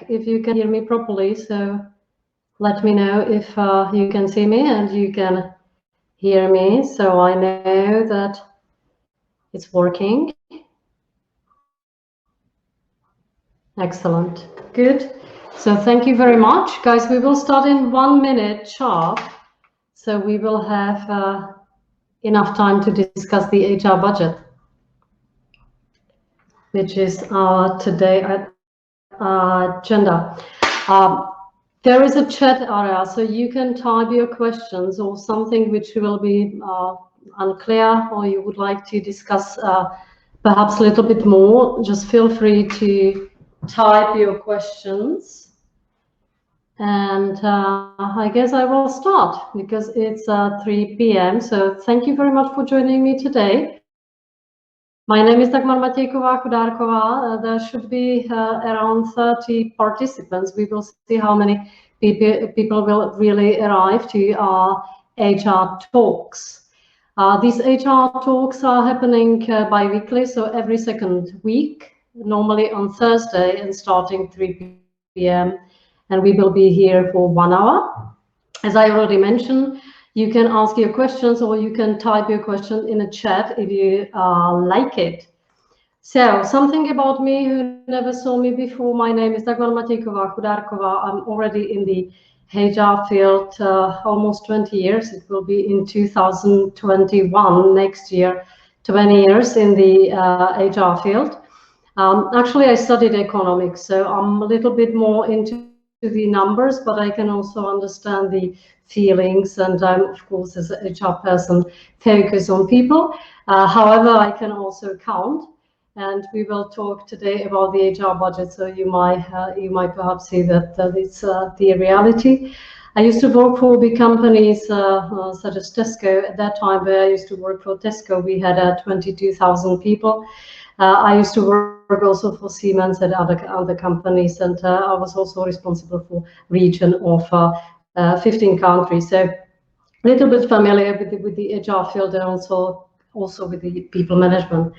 check if you can hear me properly. So let me know if you can see me and you can hear me. So I know that it's working. Excellent. Good. So thank you very much, guys. We will start in 1 minute sharp. So we will have enough time to discuss the HR budget, which is our today agenda. There is a chat area, so you can type your questions or something which will be unclear or you would like to discuss perhaps a little bit more. Just feel free to type your questions. And I guess I will start because it's 3 p.m. So thank you very much for joining me today. My name is Dagmar Matějková-Chudárková. There should be around 30 participants. We will see how many people will really arrive to our HR talks. These HR talks are happening bi-weekly, so every second week, normally on Thursday and starting 3 p.m. And we will be here for 1 hour. As I already mentioned, you can ask your questions or you can type your question in a chat if you like it. So something about me who never saw me before. My name is Dagmar Matějková-Chudárková. I'm already in the HR field almost 20 years. It will be in 2021, next year, 20 years in the HR field. Actually, I studied economics, so I'm a little bit more into the numbers, but I can also understand the feelings, and I'm, of course, as an HR person, focus on people. However, I can also count, and we will talk today about the HR budget. So you might perhaps see that it's the reality. I used to work for big companies such as Tesco. At that time, where I used to work for Tesco, we had 22,000 people. I used to work also for Siemens and other companies, and I was also responsible for region of 15 countries. So a little bit familiar with the HR field and also with the people management.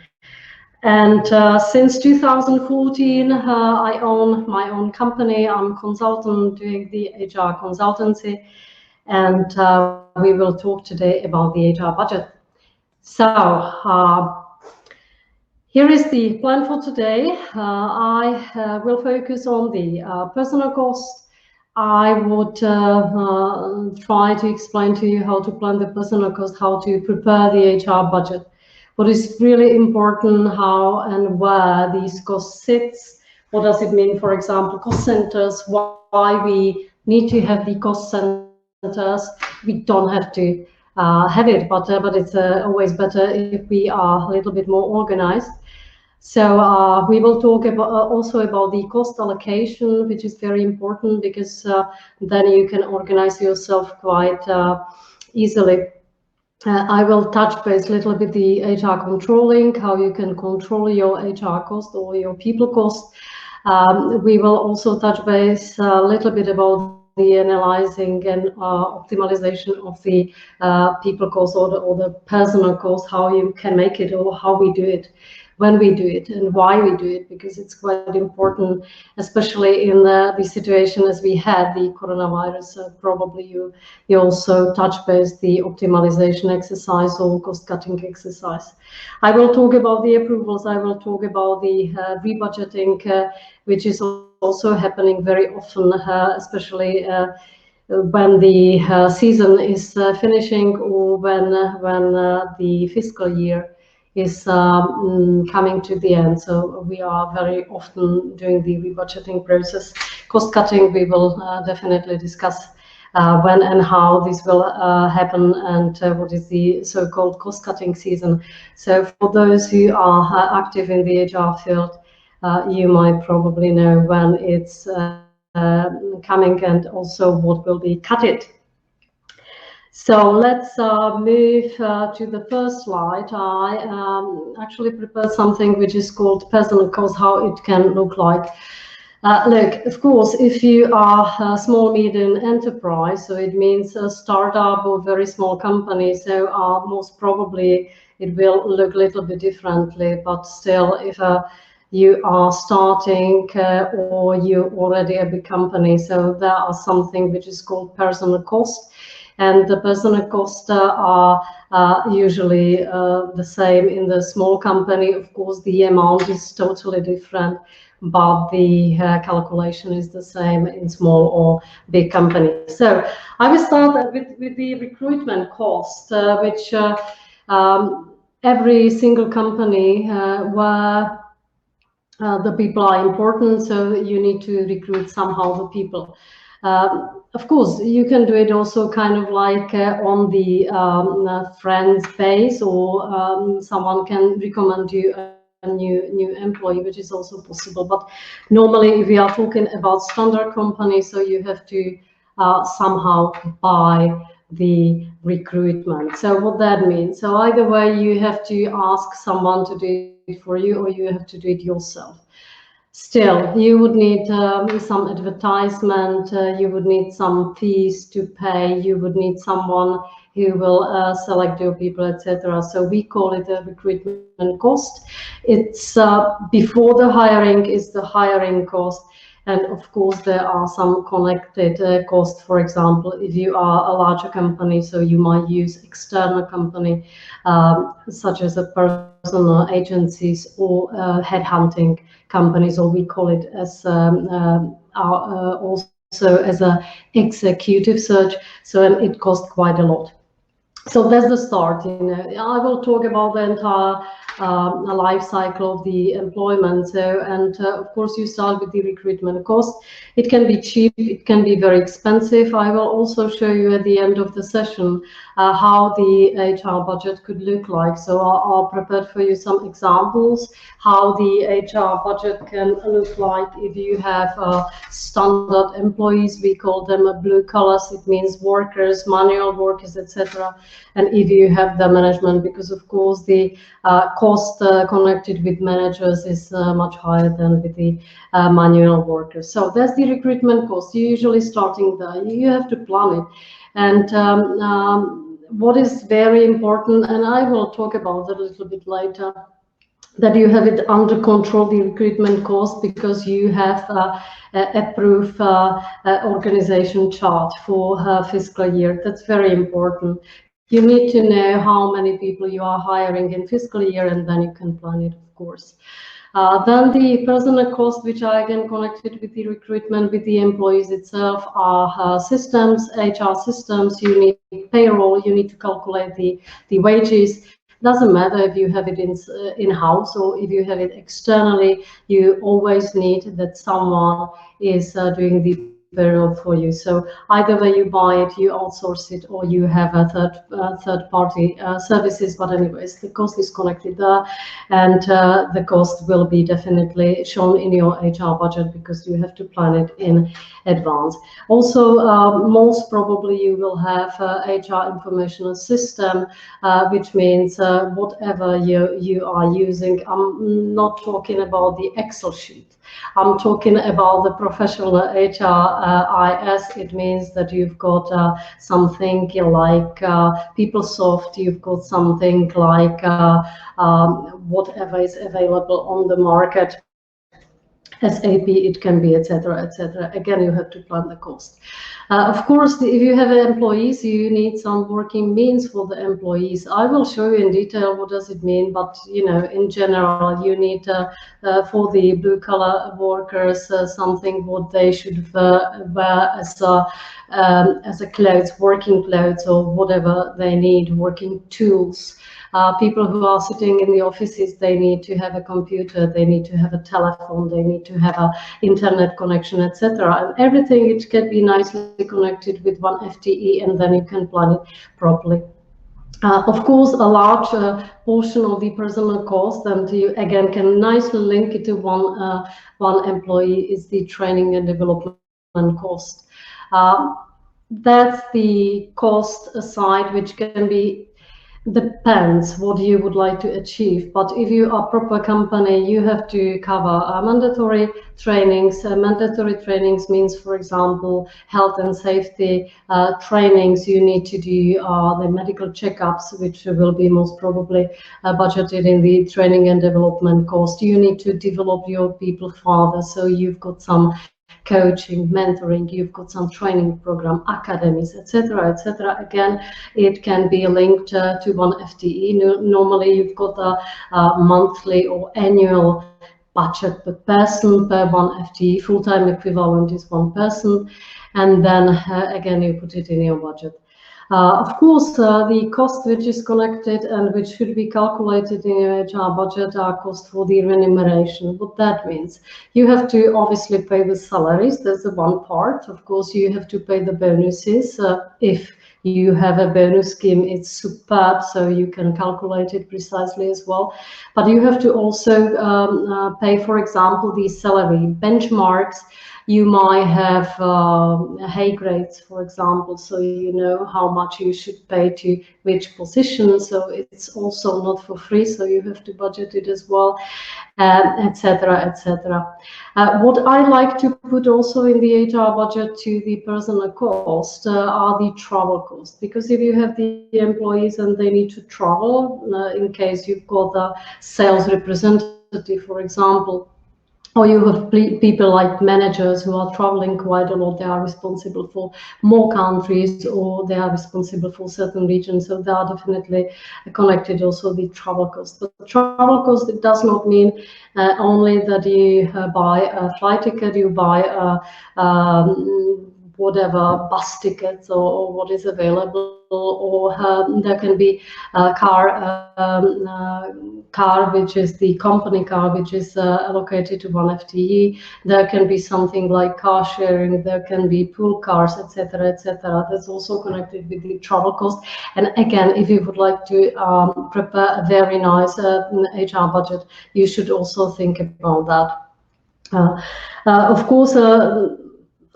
And since 2014, I own my own company. I'm a consultant doing the HR consultancy, and we will talk today about the HR budget. So here is the plan for today. I will focus on the personal cost. I would try to explain to you how to plan the personal cost, how to prepare the HR budget, what is really important, how and where these costs sits. What does it mean, for example, cost centers, why we need to have the cost centers. We don't have to have it, but it's always better if we are a little bit more organized. So we will talk about, also about the cost allocation, which is very important because then you can organize yourself quite easily. I will touch base a little bit the HR controlling, how you can control your HR cost or your people cost. We will also touch base a little bit about the analyzing and optimization of the people cost or the personal cost, how you can make it or how we do it, when we do it and why we do it, because it's quite important, especially in the situation as we had the coronavirus. Probably you also touch base the optimization exercise or cost cutting exercise. I will talk about the approvals. I will talk about the rebudgeting, which is also happening very often, especially when the season is finishing or when the fiscal year is coming to the end. So we are very often doing the rebudgeting process. Cost cutting, we will definitely discuss when and how this will happen and what is the so-called cost cutting season. So for those who are active in the HR field, you might probably know when it's coming and also what will be cutted. So let's move to the first slide. I actually prepared something which is called personal cost, how it can look like. Look, of course, if you are a small medium enterprise, so it means a startup or very small company, so most probably it will look a little bit differently. But still, if you are starting or you're already a big company. So there are something which is called personal cost, and the personal costs are usually the same in the small company. Of course, the amount is totally different, but the calculation is the same in small or big company. So I will start with the recruitment cost, which every single company where the people are important, so you need to recruit somehow the people. Of course, you can do it also kind of like on the friends base, or someone can recommend you a new employee, which is also possible. But normally, if we are talking about standard companies, so you have to somehow buy the recruitment. So what that means, so either way, you have to ask someone to do it for you, or you have to do it yourself. Still, you would need some advertisement, you would need some fees to pay, you would need someone who will select your people, etc. So we call it a recruitment cost. It's before the hiring is the hiring cost. And of course, there are some connected costs. For example, if you are a larger company, so you might use external company, such as a personal agencies or headhunting companies, or we call it as also as a executive search. So it costs quite a lot. So that's the start. I will talk about the entire life cycle of the employment. So, and of course, you start with the recruitment cost. It can be cheap, it can be very expensive. I will also show you at the end of the session how the HR budget could look like. So I'll prepared for you some examples how the HR budget can look like if you have standard employees. We call them blue collars. It means workers, manual workers, etc. And if you have the management, because of course the cost connected with managers is much higher than with the manual workers. So that's the recruitment cost. You're usually starting there. You have to plan it. And what is very important, and I will talk about it a little bit later, that you have it under control, the recruitment cost, because you have approved organization chart for fiscal year. That's very important. You need to know how many people you are hiring in fiscal year, and then you can plan it, of course. Then the personal cost, which are again connected with the recruitment, with the employees itself, are systems, HR systems. You need payroll, you need to calculate the wages. Doesn't matter if you have it in-house or if you have it externally, you always need that someone is doing the payroll for you. So either way you buy it, you outsource it, or you have a third-party services. But anyways, the cost is connected there, and the cost will be definitely shown in your HR budget because you have to plan it in advance. Also, most probably you will have HR information system, which means whatever you are using. I'm not talking about the Excel sheet. I'm talking about the professional HRIS. It means that you've got something like PeopleSoft, you've got something like whatever is available on the market. SAP, it can be, etc., etc. Again, you have to plan the cost. Of course, if you have employees, you need some working means for the employees. I will show you in detail what does it mean, but in general, you need for the blue-collar workers something what they should wear as a clothes, working clothes, or whatever they need, working tools. People who are sitting in the offices, they need to have a computer, they need to have a telephone, they need to have an internet connection, etc. And everything, it can be nicely connected with one FTE, and then you can plan it properly. Of course, a large portion of the personal cost, and you again can nicely link it to one employee, is the training and development cost. That's the cost aside, which can be depends what you would like to achieve. But if you are a proper company, you have to cover mandatory trainings. Mandatory trainings means, for example, health and safety trainings. You need to do the medical checkups, which will be most probably budgeted in the training and development cost. You need to develop your people further, so you've got some coaching, mentoring, you've got some training program, academies, etc., etc. Again, it can be linked to one FTE. Normally, you've got a monthly or annual budget per person per one FTE. Full-time equivalent is one person, and then again you put it in your budget. Of course, the cost which is connected and which should be calculated in your HR budget are cost for the remuneration. What that means, you have to obviously pay the salaries. That's the one part. Of course, you have to pay the bonuses. If you have a bonus scheme, it's superb, so you can calculate it precisely as well. But you have to also pay, for example, the salary benchmarks. You might have hay grades, for example, so you know how much you should pay to which position. So it's also not for free, so you have to budget it as well, etc., etc. What I like to put also in the HR budget to the personal cost are the travel costs, because if you have the employees and they need to travel, in case you've got a sales representative, for example, or you have people like managers who are traveling quite a lot. They are responsible for more countries, or they are responsible for certain regions. So they are definitely connected also the travel cost. But travel cost, it does not mean only that you buy a flight ticket, you buy whatever bus tickets or what is available, or there can be a car which is the company car, which is allocated to one FTE. There can be something like car sharing, there can be pool cars, etc., etc. That's also connected with the travel cost. And again, if you would like to prepare a very nice HR budget, you should also think about that. Of course,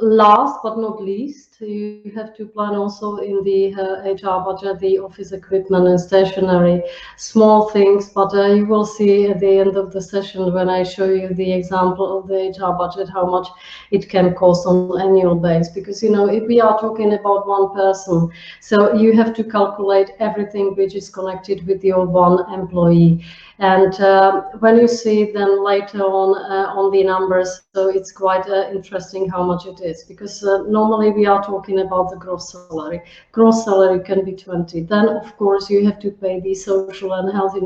last but not least, you have to plan also in the HR budget the office equipment and stationery, small things, but you will see at the end of the session when I show you the example of the HR budget how much it can cost on an annual base. Because, you know, if we are talking about one person, so you have to calculate everything which is connected with your one employee. And when you see then later on the numbers, so it's quite interesting how much it is, because normally we are talking about the gross salary. Gross salary can be 20. Then, of course, you have to pay the social and health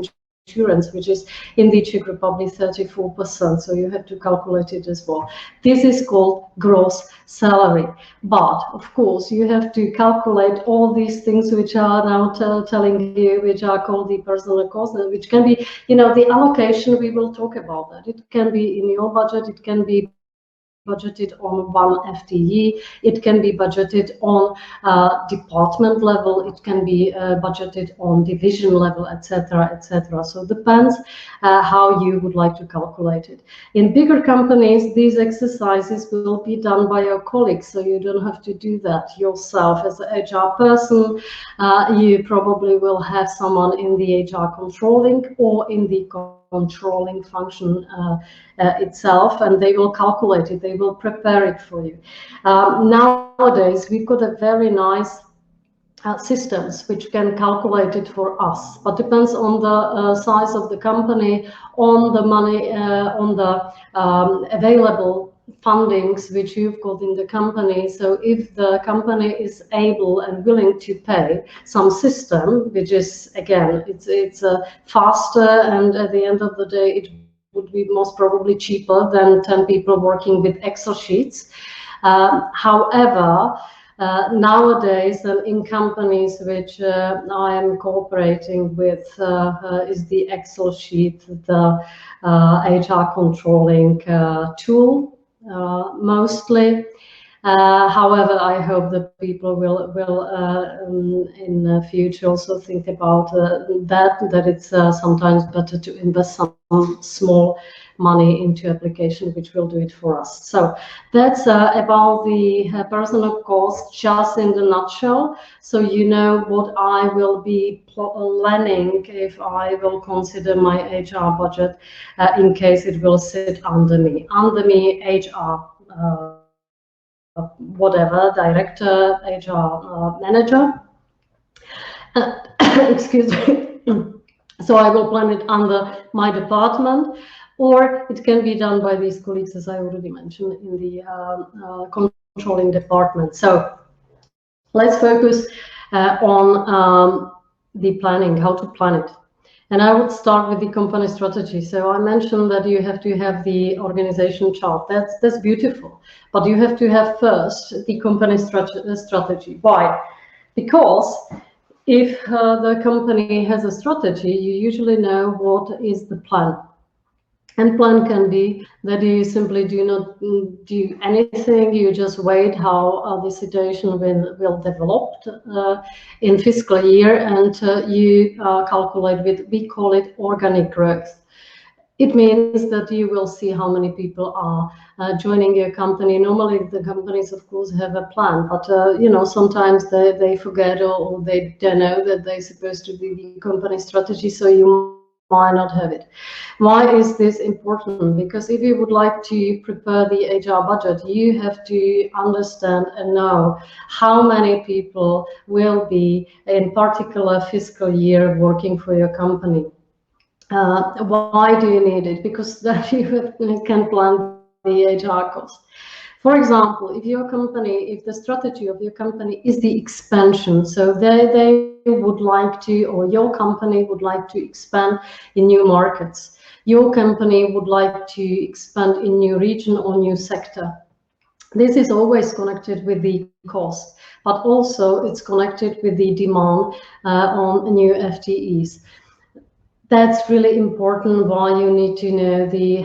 insurance, which is in the Czech Republic 34%. So you have to calculate it as well. This is called gross salary. But of course, you have to calculate all these things which are now telling you, which are called the personal cost, and which can be, you know, the allocation. We will talk about that. It can be in your budget. It can be budgeted on one FTE, it can be budgeted on department level, it can be budgeted on division level, etc., etc. So it depends how you would like to calculate it. In bigger companies, these exercises will be done by your colleagues, so you don't have to do that yourself as an HR person. You probably will have someone in the HR controlling or in the controlling function itself, and they will calculate it, they will prepare it for you. Nowadays, we've got a very nice systems which can calculate it for us, but depends on the size of the company, on the money, on the available fundings which you've got in the company. So if the company is able and willing to pay some system, which is, again, it's faster, and at the end of the day it would be most probably cheaper than 10 people working with Excel sheets. However, nowadays, in companies which I am cooperating with, is the Excel sheet, the HR controlling tool, mostly. However, I hope that people will in the future also think about that it's sometimes better to invest some small money into application which will do it for us. So that's about the personal cost just in the nutshell. So you know what I will be planning if I will consider my HR budget in case it will sit under me. Under me, HR, whatever, director, HR manager. Excuse me. So I will plan it under my department, or it can be done by these colleagues, as I already mentioned, in the controlling department. So let's focus on the planning, how to plan it. And I would start with the company strategy. So I mentioned that you have to have the organization chart. That's beautiful, but you have to have first the company strategy. Why? Because if the company has a strategy, you usually know what is the plan. And plan can be that you simply do not do anything, you just wait how the situation will develop in fiscal year, and you calculate with, we call it organic growth. It means that you will see how many people are joining your company. Normally, the companies, of course, have a plan, but you know, sometimes they forget or they don't know that they're supposed to be the company strategy, so you might not have it. Why is this important? Because if you would like to prepare the HR budget, you have to understand and know how many people will be in particular fiscal year working for your company. Why do you need it? Because then you can plan the HR cost. For example, if your company, if the strategy of your company is the expansion, so they would like to, or your company would like to expand in new markets, your company would like to expand in new region or new sector. This is always connected with the cost, but also it's connected with the demand on new FTEs. That's really important why you need to know the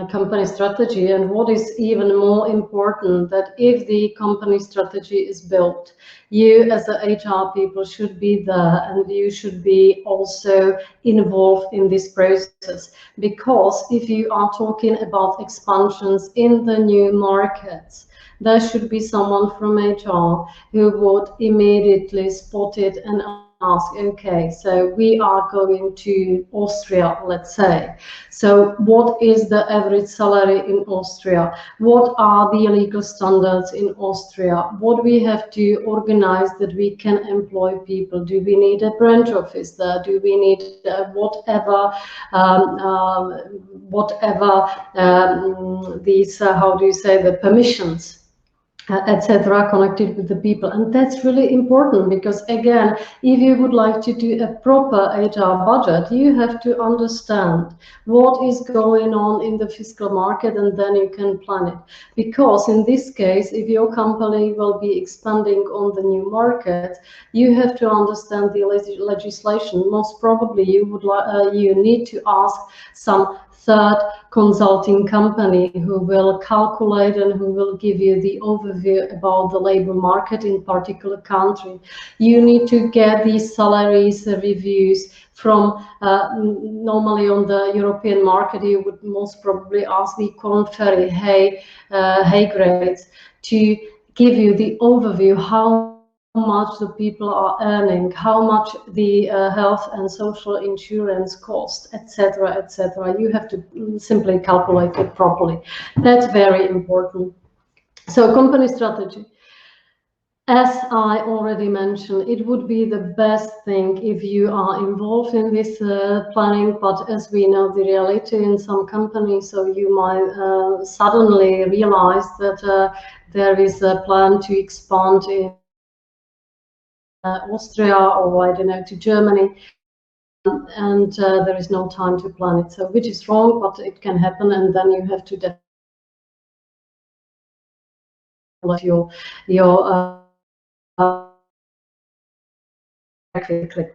company strategy. And what is even more important, that if the company strategy is built, you as the HR people should be there and you should be also involved in this process. Because if you are talking about expansions in the new markets, there should be someone from HR who would immediately spot it and ask, okay, so we are going to Austria, let's say. So what is the average salary in Austria? What are the legal standards in Austria? What we have to organize that we can employ people? Do we need a branch office there? Do we need whatever these, how do you say, the permissions? Etc., connected with the people. And that's really important because, again, if you would like to do a proper HR budget, you have to understand what is going on in the fiscal market, and then you can plan it. Because in this case, if your company will be expanding on the new market, you have to understand the legislation. Most probably you would you need to ask some third consulting company who will calculate and who will give you the overview about the labor market in particular country. You need to get these salaries reviews from normally on the European market. You would most probably ask the Korn Ferry hay grades to give you the overview how much the people are earning, how much the health and social insurance cost, etc., etc. You have to simply calculate it properly. That's very important. So company strategy. As I already mentioned, it would be the best thing if you are involved in this planning, but as we know the reality in some companies, so you might suddenly realize that there is a plan to expand in Austria, or I don't know, to Germany, and there is no time to plan it. So, which is wrong, but it can happen, and then you have to develop your quickly.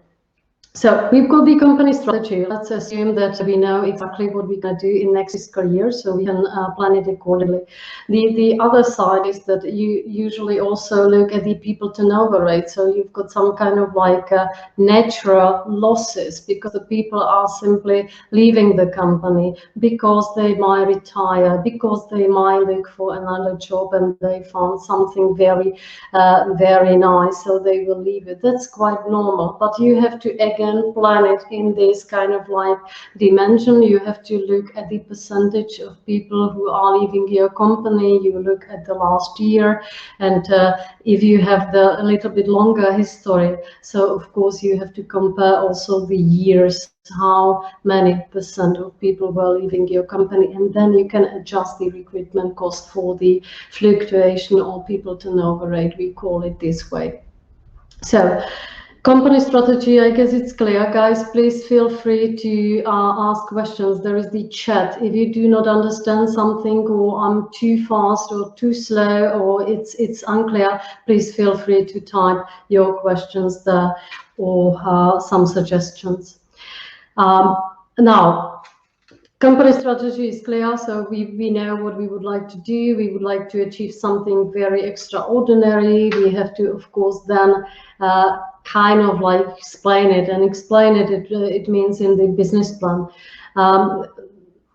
So we've got the company strategy. Let's assume that we know exactly what we're going to do in next fiscal year, so we can plan it accordingly. The other side is that you usually also look at the people turnover rate. So you've got some kind of like natural losses because the people are simply leaving the company because they might retire, because they might look for another job and they found something very nice, so they will leave it. That's quite normal, but you have to again plan it in this kind of like dimension. You have to look at the percentage of people who are leaving your company. You look at the last year, and if you have the a little bit longer history, so of course you have to compare also the years, how many percent of people were leaving your company, and then you can adjust the recruitment cost for the fluctuation or people turnover rate, we call it this way. So company strategy, I guess it's clear. Guys, please feel free to ask questions. There is the chat. If you do not understand something, or I'm too fast or too slow, or it's unclear, please feel free to type your questions there, or some suggestions. Now, company strategy is clear, so we know what we would like to do. We would like to achieve something very extraordinary. We have to, of course, then kind of like explain it, and explain it. It means in the business plan.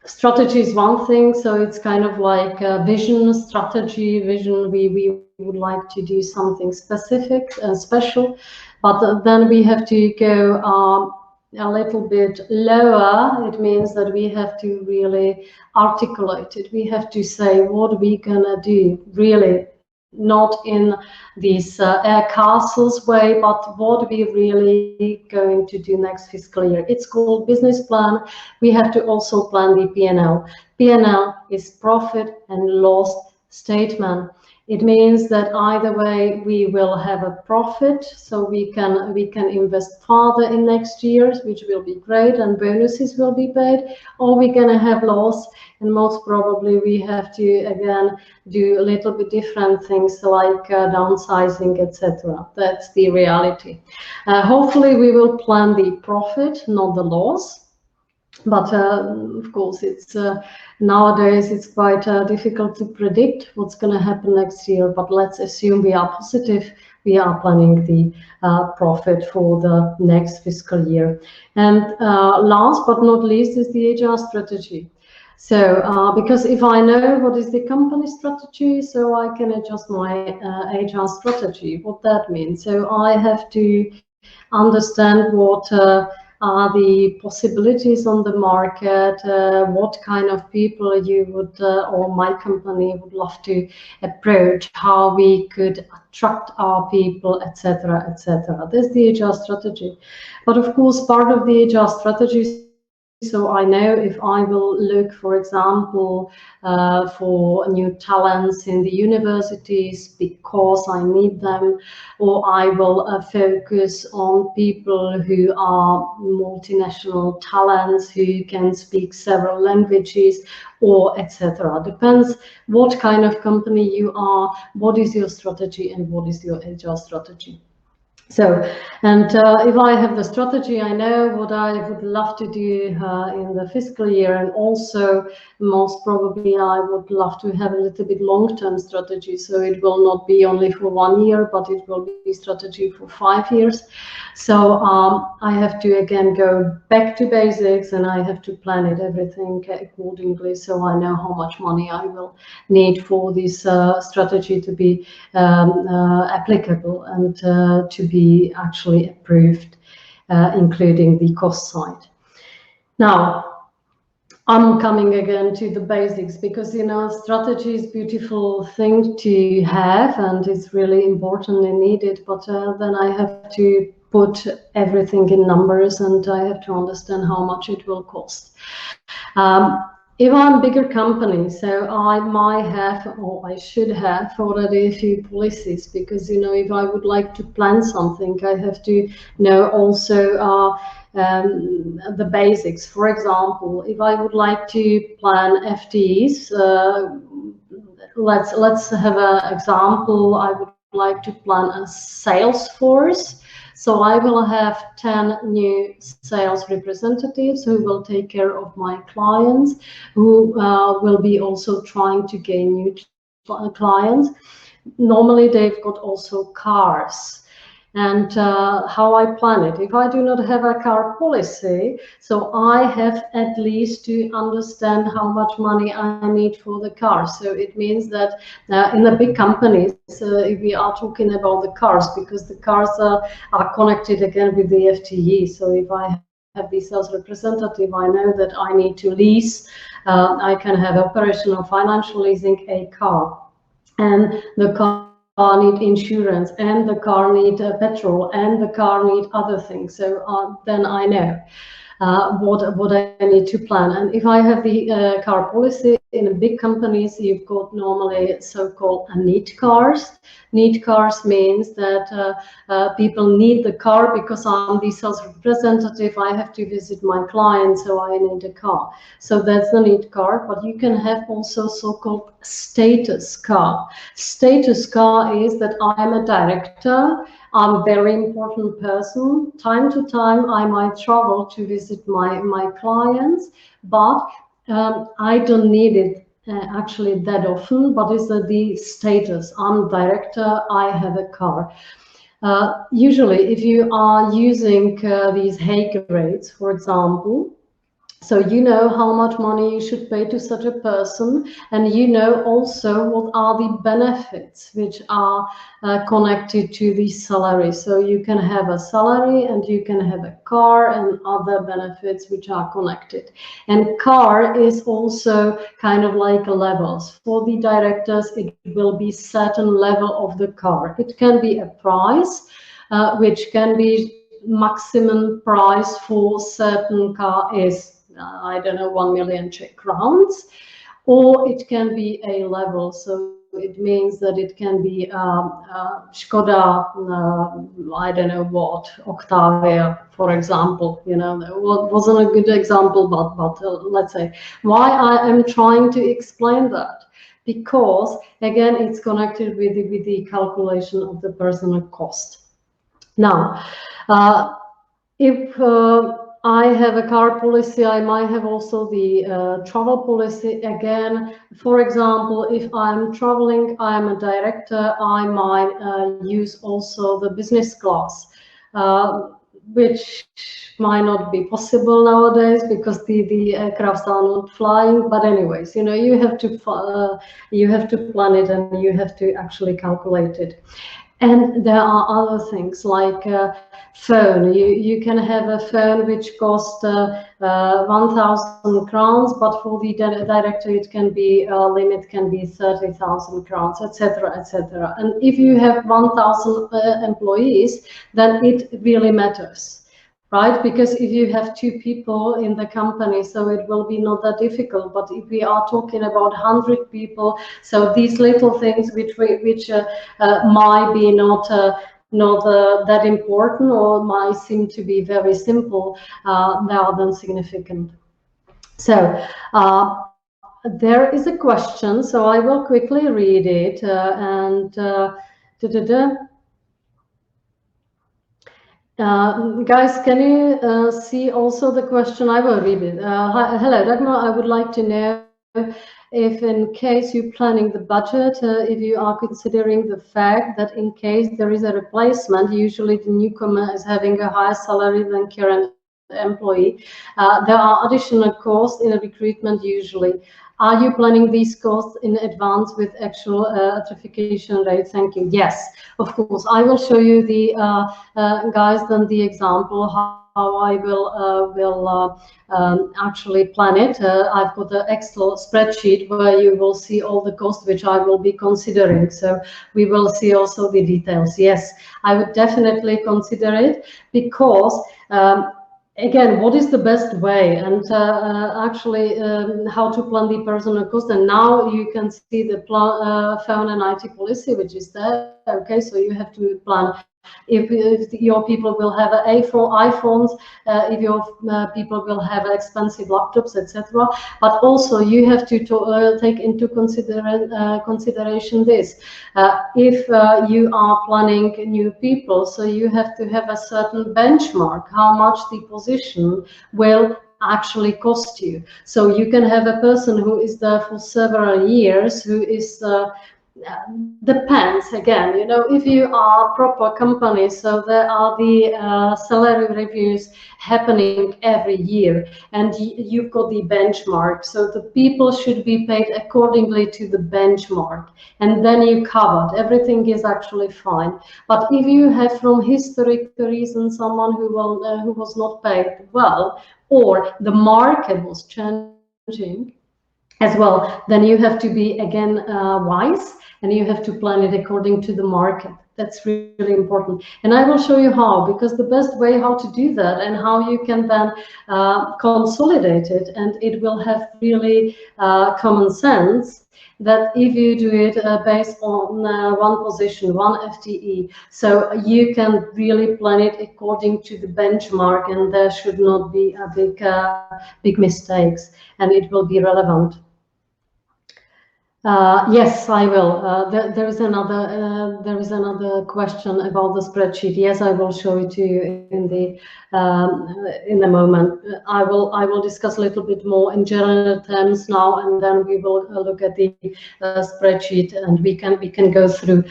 Strategy is one thing, so it's kind of like a vision, strategy, vision. We would like to do something specific and special, but then we have to go a little bit lower. It means that we have to really articulate it. We have to say what we're gonna do, really, not in this air castles way, but what we really going to do next fiscal year. It's called business plan. We have to also plan the P&L. P&L is profit and loss statement. It means that either way we will have a profit, so we can invest further in next years, which will be great, and bonuses will be paid, or we're gonna have loss, and most probably we have to again do a little bit different things like downsizing, etc. That's the reality. Hopefully we will plan the profit, not the loss. But of course, it's nowadays it's quite difficult to predict what's going to happen next year. But let's assume we are positive. We are planning the profit for the next fiscal year. And last but not least is the HR strategy. So because if I know what is the company strategy, so I can adjust my HR strategy. What that means. So I have to understand what are the possibilities on the market, what kind of people you would or my company would love to approach, how we could attract our people, etc., etc. That's the HR strategy. But of course, part of the HR strategy, so I know if I will look, for example, for new talents in the universities because I need them, or I will focus on people who are multinational talents who can speak several languages, or etc. Depends what kind of company you are, what is your strategy, and what is your HR strategy. So, and if I have the strategy, I know what I would love to do in the fiscal year, and also most probably I would love to have a little bit long-term strategy. So it will not be only for 1 year, but it will be strategy for 5 years. So I have to again go back to basics, and I have to plan it everything accordingly, so I know how much money I will need for this strategy to be applicable and to be actually approved, including the cost side. Now, I'm coming again to the basics, because strategy is a beautiful thing to have, and it's really important and needed, but then I have to put everything in numbers, and I have to understand how much it will cost. If I'm a bigger company, so I might have, or I should have already a few policies, because if I would like to plan something, I have to know also the basics. For example, if I would like to plan FTEs, let's have an example. I would like to plan a sales force. So I will have 10 new sales representatives who will take care of my clients, who will be also trying to gain new clients. Normally, they've got also cars. And how I plan it. If I do not have a car policy, so I have at least to understand how much money I need for the car. So it means that in the big companies, if we are talking about the cars, because the cars are connected again with the FTE. So if I have the sales representative, I know that I need to lease. I can have operational financial leasing a car, and the car need insurance, and the car need petrol, and the car need other things. So then I know what I need to plan. And if I have the car policy in big companies, you've got normally so-called need cars. Need cars means that people need the car because I'm the sales representative. I have to visit my client, so I need a car. So that's the need car. But you can have also so-called status car. Status car is that I'm a director. I'm a very important person. Time to time, I might travel to visit my clients, but I don't need it actually that often. But it's the status. I'm director. I have a car. Usually, if you are using these Hague rates, for example, so you know how much money you should pay to such a person, and you know also what are the benefits which are connected to the salary. So you can have a salary, and you can have a car and other benefits which are connected. And car is also kind of like levels. For the directors, it will be certain level of the car. It can be a price, which can be maximum price for certain car is I don't know, 1 million Czech crowns, or it can be a level. So it means that it can be Škoda, I don't know what, Octavia, for example. You know, wasn't a good example, but let's say why I am trying to explain that. Because again, it's connected with the calculation of the personal cost. Now, if I have a car policy, I might have also the travel policy. Again, for example, if I'm traveling, I'm a director, I might use also the business class, which might not be possible nowadays because the aircrafts are not flying. But anyways, you know, you have to plan it, and you have to actually calculate it. And there are other things like phone. You can have a phone which costs 1,000 crowns, but for the director it can be limit can be 30,000 crowns, etc., etc. And if you have 1,000 employees, then it really matters. Right, because if you have 2 people in the company, so it will be not that difficult. But if we are talking about 100 people, so these little things which might be not that important, or might seem to be very simple, they are then significant. So there is a question, so I will quickly read it guys, can you see also the question? I will read it. Hello, Dagmar. I would like to know if in case you're planning the budget, if you are considering the fact that in case there is a replacement, usually the newcomer is having a higher salary than current employee. There are additional costs in a recruitment usually. Are you planning these costs in advance with actual attrification rate? Thank you. Yes, of course. I will show you the guys then the example how I will actually plan it. I've got the Excel spreadsheet where you will see all the costs which I will be considering. So we will see also the details. Yes, I would definitely consider it because again, what is the best way, and actually how to plan the personal cost. And now you can see the phone and IT policy which is there. Okay, so you have to plan if your people will have iPhones, if your people will have expensive laptops, etc. But also you have to take into consideration this. If you are planning new people, so you have to have a certain benchmark, how much the position will actually cost you. So you can have a person who is there for several years, who is depends again, you know, if you are proper company, so there are the salary reviews happening every year, and you've got the benchmark, so the people should be paid accordingly to the benchmark, and then you covered everything is actually fine. But if you have from historic reason someone who was not paid well, or the market was changing as well, then you have to be again wise, and you have to plan it according to the market. That's really important, and I will show you how, because the best way how to do that and how you can then consolidate it, and it will have really common sense, that if you do it based on one position, one FTE, so you can really plan it according to the benchmark, and there should not be a big mistakes, and it will be relevant. Yes, I will. There is another question about the spreadsheet. Yes, I will show it to you in a moment. I will discuss a little bit more in general terms now, and then we will look at the spreadsheet, and we can go through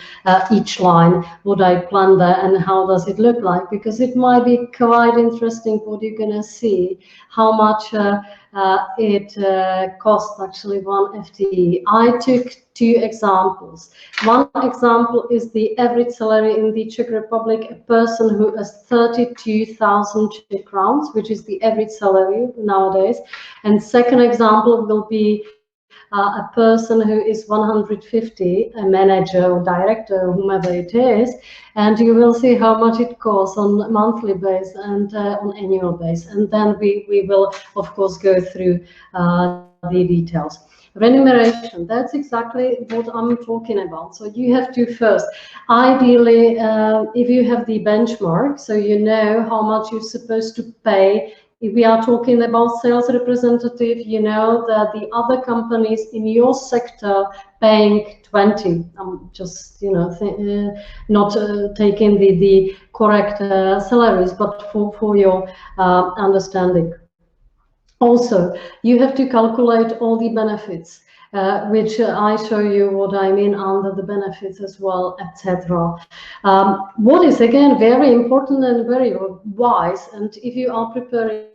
each line, what I plan there and how does it look like, because it might be quite interesting what you're gonna see, how much it costs actually one FTE. I took two examples. One example is the average salary in the Czech Republic, a person who has 32,000 Czech crowns, which is the average salary nowadays. And second example will be a person who is 150, a manager or director, whomever it is, and you will see how much it costs on a monthly base and on annual base. And then we will, of course, go through the details. Remuneration, that's exactly what I'm talking about. So you have to first, ideally, if you have the benchmark, so you know how much you're supposed to pay. If we are talking about sales representative, you know that the other companies in your sector paying 20. I'm just, you know, not taking the correct salaries, but for your understanding. Also, you have to calculate all the benefits, which I show you what I mean under the benefits as well, etc. What is again very important and very wise, and if you are preparing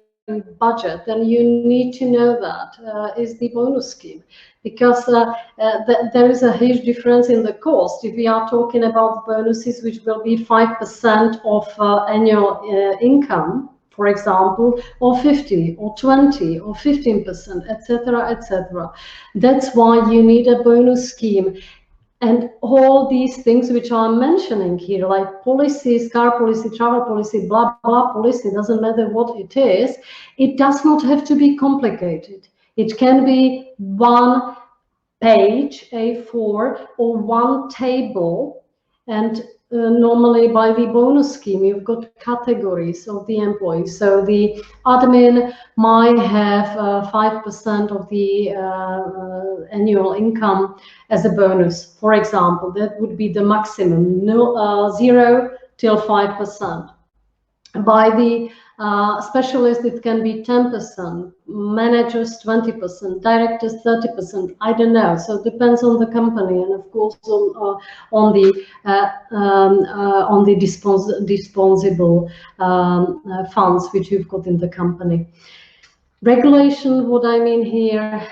budget, then you need to know that is the bonus scheme, because there is a huge difference in the cost. If we are talking about bonuses, which will be 5% of annual income, for example, or 50 or 20 or 15%, etc., etc. That's why you need a bonus scheme. And all these things which I'm mentioning here, like policies, car policy, travel policy, blah, blah policy, doesn't matter what it is, it does not have to be complicated. It can be one page, A4, or one table, and normally by the bonus scheme, you've got categories of the employees. So the admin might have 5% of the annual income as a bonus. For example, that would be the maximum, 0 till 5%. By the specialist, it can be 10%, managers 20%, directors 30%. I don't know. So it depends on the company, and of course on the disposable funds which you've got in the company. Regulation, what I mean here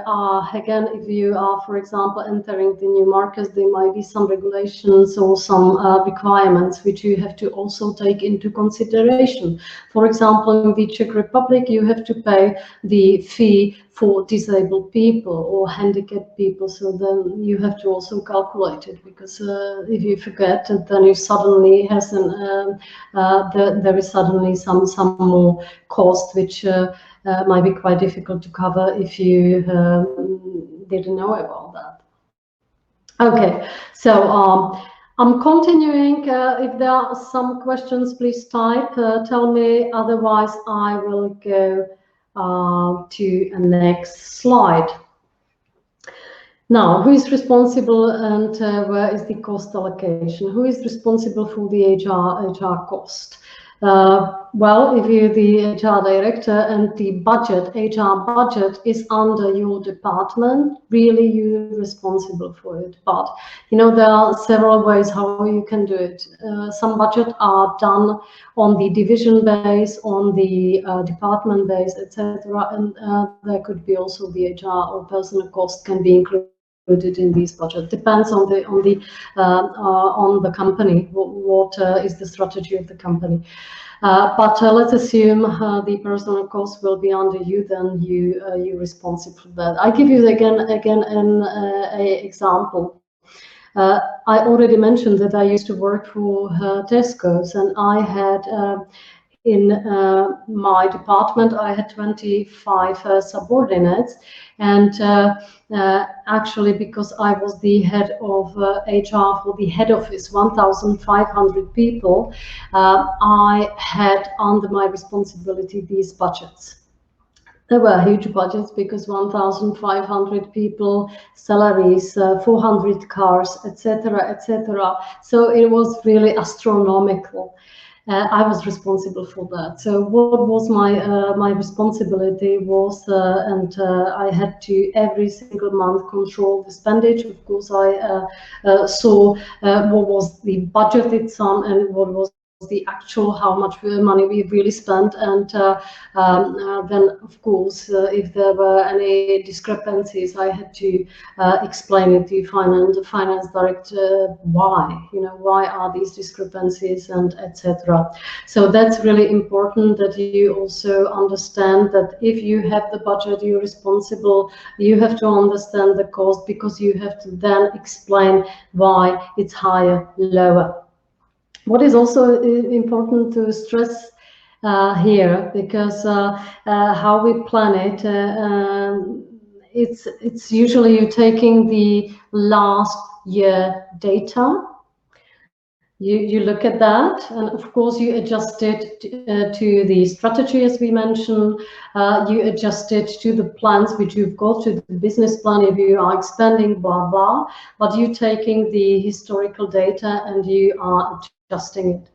are, again, if you are, for example, entering the new markets, there might be some regulations or some requirements which you have to also take into consideration. For example, in the Czech Republic, you have to pay the fee for disabled people or handicapped people, so then you have to also calculate it, because if you forget, then you suddenly has there is suddenly some more cost which might be quite difficult to cover if you didn't know about that. Okay, so I'm continuing. If there are some questions, please type. Tell me. Otherwise, I will go to the next slide. Now, who is responsible and where is the cost allocation? Who is responsible for the HR cost? Well, if you're the HR director and the budget, HR budget is under your department, really you're responsible for it. But, you know, there are several ways how you can do it. Some budget are done on the division base, on the department base, etc. And there could be also the HR or personal cost can be included in these budget. Depends on the company. What is the strategy of the company? But let's assume the personal cost will be under you. Then you're responsible for that. I give you again an example. I already mentioned that I used to work for Tesco's, and I had in my department, I had 25 subordinates, and actually, because I was the head of HR for the head office, 1,500 people, I had under my responsibility these budgets. There were huge budgets because 1,500 people, salaries, 400 cars, etc., etc. So it was really astronomical. I was responsible for that. So what was my responsibility was, and I had to every single month control the expenditure. Of course, I saw what was the budgeted sum and what was the actual how much money we really spent, and then of course if there were any discrepancies, I had to explain it to finance director why are these discrepancies and etc. So that's really important that you also understand that if you have the budget, you're responsible, you have to understand the cost, because you have to then explain why it's higher, lower. What is also important to stress here, because how we plan it, it's usually you taking the last year data. You look at that, and of course you adjust it to the strategy, as we mentioned. You adjust it to the plans which you've got, to the business plan if you are expanding, blah blah. But you taking the historical data and you are adjusting it.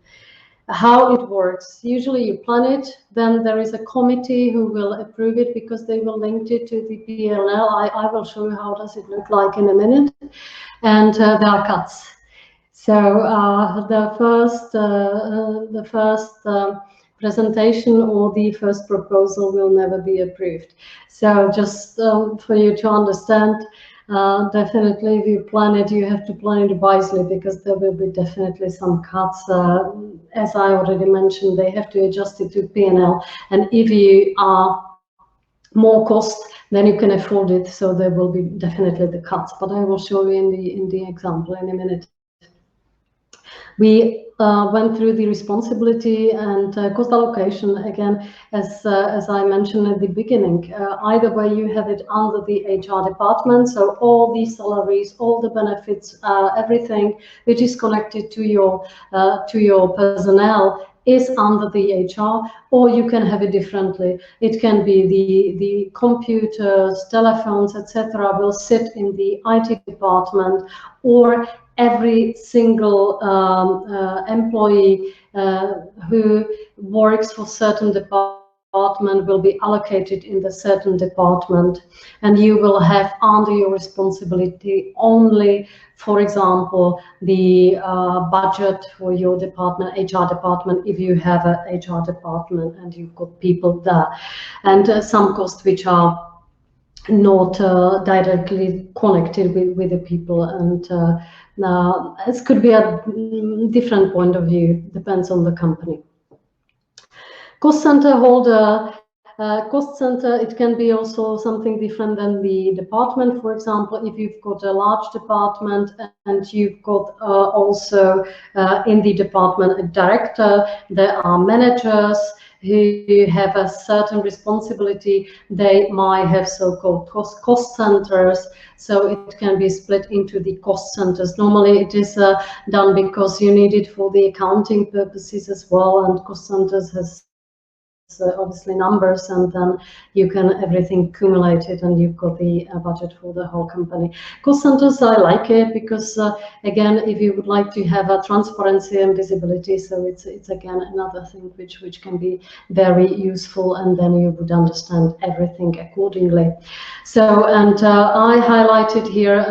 How it works? Usually you plan it, then there is a committee who will approve it because they will link it to the P&L. I will show you how does it look like in a minute, and there are cuts. So the first presentation or the first proposal will never be approved. So just for you to understand, definitely if you plan it, you have to plan it wisely, because there will be definitely some cuts. As I already mentioned, they have to adjust it to P&L, and if you are more cost, then you can afford it. So there will be definitely the cuts, but I will show you in the example in a minute. We went through the responsibility and cost allocation again, as I mentioned at the beginning. Either way, you have it under the HR department, so all the salaries, all the benefits, everything which is connected to your personnel is under the HR, or you can have it differently. It can be the computers, telephones, etc. will sit in the IT department, or every single employee who works for certain department will be allocated in the certain department, and you will have under your responsibility only, for example, the budget for your department, HR department, if you have a HR department and you've got people there, and some costs which are not directly connected with the people, and it could be a different point of view, depends on the company. Cost center holder, Cost center, it can be also something different than the department. For example, if you've got a large department and you've got also in the department a director, there are managers who have a certain responsibility, they might have so-called cost centers. So it can be split into the cost centers. Normally it is done because you need it for the accounting purposes as well, and cost centers has obviously numbers, and then you can everything accumulated and you've got the budget for the whole company. Cost centers, I like it because again, if you would like to have a transparency and visibility, so it's again another thing which can be very useful, and then you would understand everything accordingly. So, and I highlighted here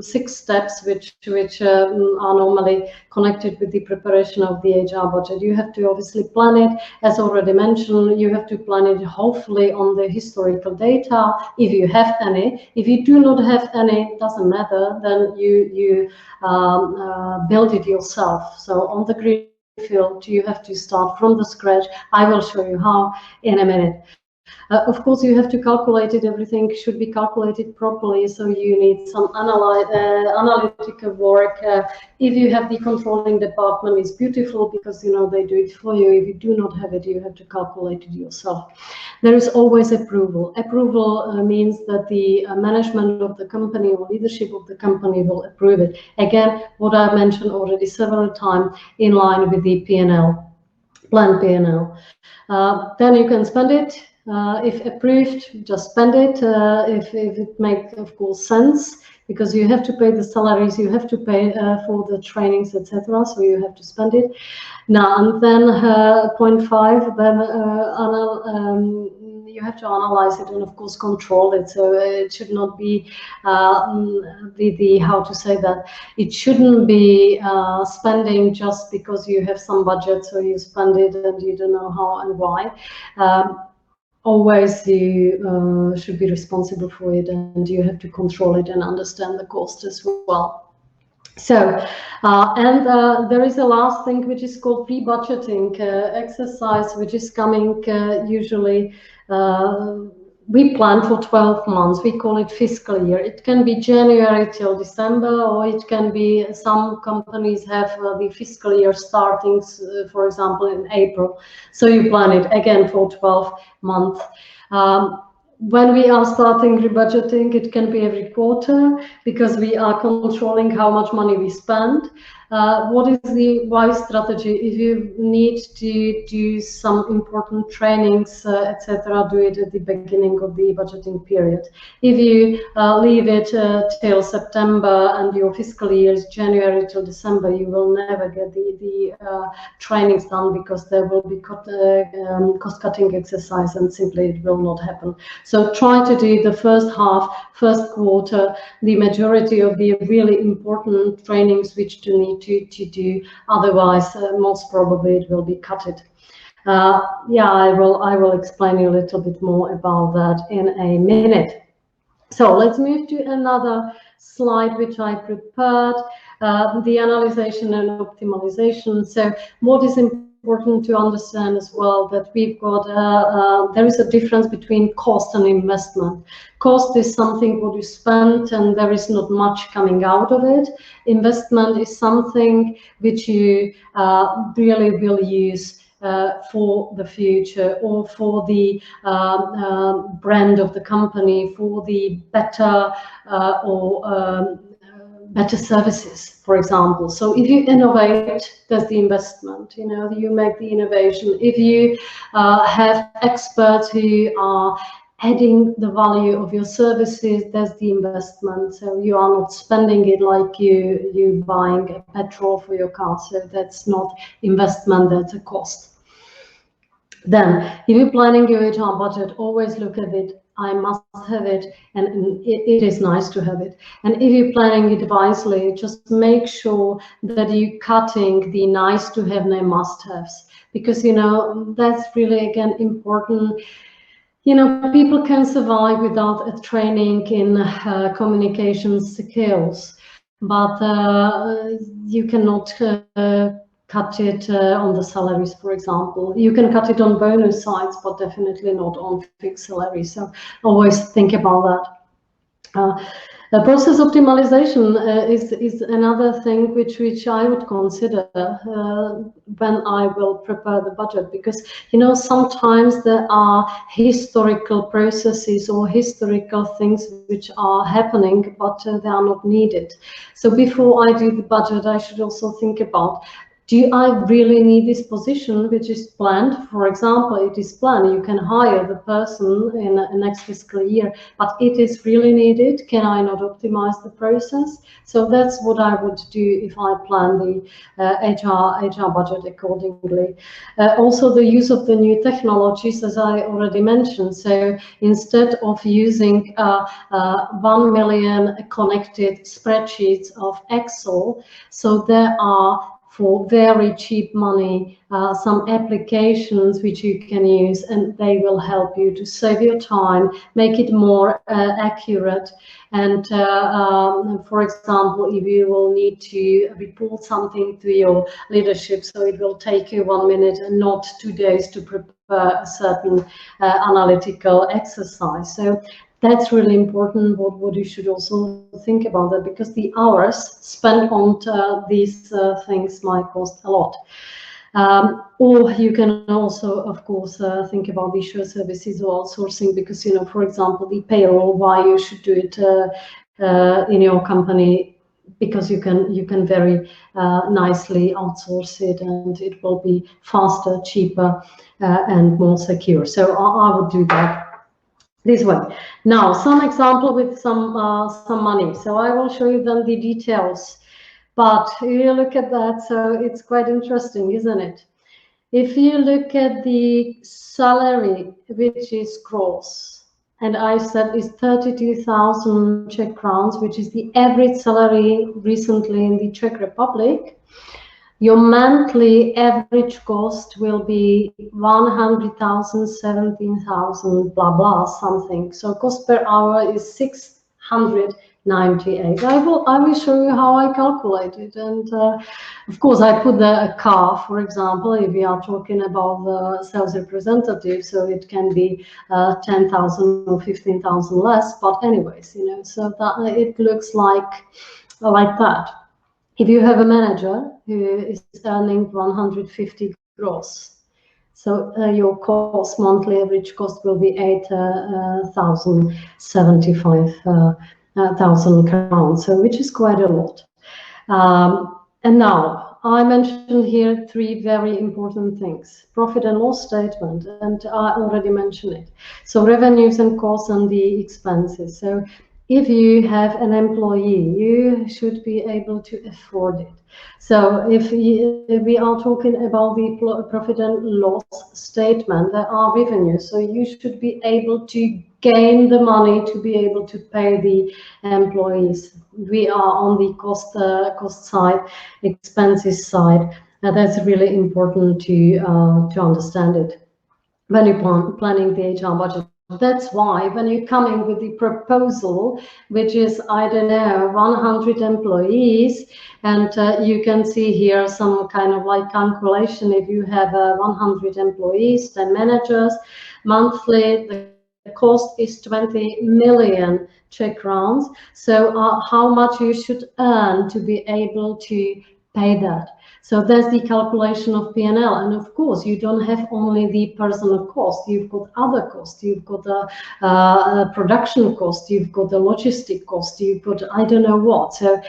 6 steps which are normally connected with the preparation of the HR budget. You have to obviously plan it, as already mentioned. You have to plan it hopefully on the historical data, if you have any. If you do not have any, doesn't matter, then you build it yourself. So on the greenfield, you have to start from the scratch. I will show you how in a minute. Of course, you have to calculate it. Everything should be calculated properly. So you need some analytical work. If you have the controlling department, it's beautiful because they do it for you. If you do not have it, you have to calculate it yourself. There is always approval. Approval means that the management of the company or leadership of the company will approve it. Again, what I mentioned already several times, in line with the P&L, planned P&L. Then you can spend it. If approved, just spend it. If it makes, of course, sense, because you have to pay the salaries, you have to pay for the trainings, etc. So you have to spend it. Now, and then point 5, then you have to analyze it and, of course, control it. So it should not be how to say that, it shouldn't be spending just because you have some budget, so you spend it and you don't know how and why. Always you should be responsible for it, and you have to control it and understand the cost as well. So, there is a last thing which is called pre-budgeting exercise, which is coming usually. We plan for 12 months. We call it fiscal year. It can be January till December, or it can be, some companies have the fiscal year starting, for example, in April. So you plan it again for 12 months. When we are starting rebudgeting, it can be every quarter, because we are controlling how much money we spend. What is the wise strategy? If you need to do some important trainings, etc., do it at the beginning of the budgeting period. If you leave it till September and your fiscal year is January till December, you will never get the trainings done, because there will be cost-cutting exercise, and simply it will not happen. So try to do the first half, first quarter, the majority of the really important trainings which do need to do. Otherwise, most probably it will be cutted. Yeah, I will explain you a little bit more about that in a minute. So let's move to another slide which I prepared, the analyzation and optimization. So what is important to understand as well, that we've got there is a difference between cost and investment. Cost is something what you spend and there is not much coming out of it. Investment is something which you really will use for the future, or for the brand of the company, for the better better services, for example. So if you innovate, there's the investment, you make the innovation. If you have experts who are adding the value of your services, there's the investment. So you are not spending it like you buying a petrol for your car. So that's not investment, that's a cost. Then, if you're planning your HR budget, always look at it. I must have it, and it is nice to have it. And if you're planning it wisely, just make sure that you're cutting the nice to have and must-haves, because that's really, again, important. People can survive without a training in communication skills, but you cannot cut it on the salaries, for example. You can cut it on bonus sides, but definitely not on fixed salaries. So always think about that. Process optimization is another thing which I would consider when I will prepare the budget, because sometimes there are historical processes or historical things which are happening, but they are not needed. So before I do the budget, I should also think about, do I really need this position which is planned? For example, it is planned, you can hire the person in the next fiscal year, but it is really needed. Can I not optimize the process? So that's what I would do if I plan the HR budget accordingly. Also, the use of the new technologies, as I already mentioned. So instead of using 1 million connected spreadsheets of Excel, so there are, for very cheap money, some applications which you can use, and they will help you to save your time, make it more accurate. And for example, if you will need to report something to your leadership, so it will take you 1 minute and not 2 days to prepare a certain analytical exercise. So that's really important, what you should also think about that, because the hours spent on these things might cost a lot. Or you can also, of course, think about visual services or outsourcing, because, for example, the payroll, why you should do it in your company, because you can very nicely outsource it, and it will be faster, cheaper, and more secure. So I would do that this way. Now, some example with some money. So I will show you then the details. But you look at that, so it's quite interesting, isn't it? If you look at the salary, which is gross, and I said is 32,000 Czech crowns, which is the average salary recently in the Czech Republic, your monthly average cost will be 100,000, 17,000, blah, blah, something. So cost per hour is 698. I will show you how I calculate it. And of course, I put a car, for example, if we are talking about the sales representative, so it can be 10,000 or 15,000 less. But anyways, so that it looks like that. If you have a manager who is earning 150 gross, so your cost, monthly average cost, will be 8,075,000 crowns, so which is quite a lot. And now I mentioned here 3 very important things: profit and loss statement, and I already mentioned it. So revenues and costs and the expenses. So if you have an employee, you should be able to afford it. So if we are talking about the profit and loss statement, there are revenues. So you should be able to gain the money to be able to pay the employees. We are on the cost side, expenses side. That's really important to understand it when you're planning the HR budget. That's why when you come in with the proposal, which is, I don't know, 100 employees, and you can see here some kind of like calculation. If you have 100 employees, 10 managers, monthly the cost is 20 million Czech crowns. So how much you should earn to be able to pay that. So there's the calculation of P&L, and of course you don't have only the personal cost. You've got other costs. You've got the production cost. You've got the logistic cost. You've got I don't know what. So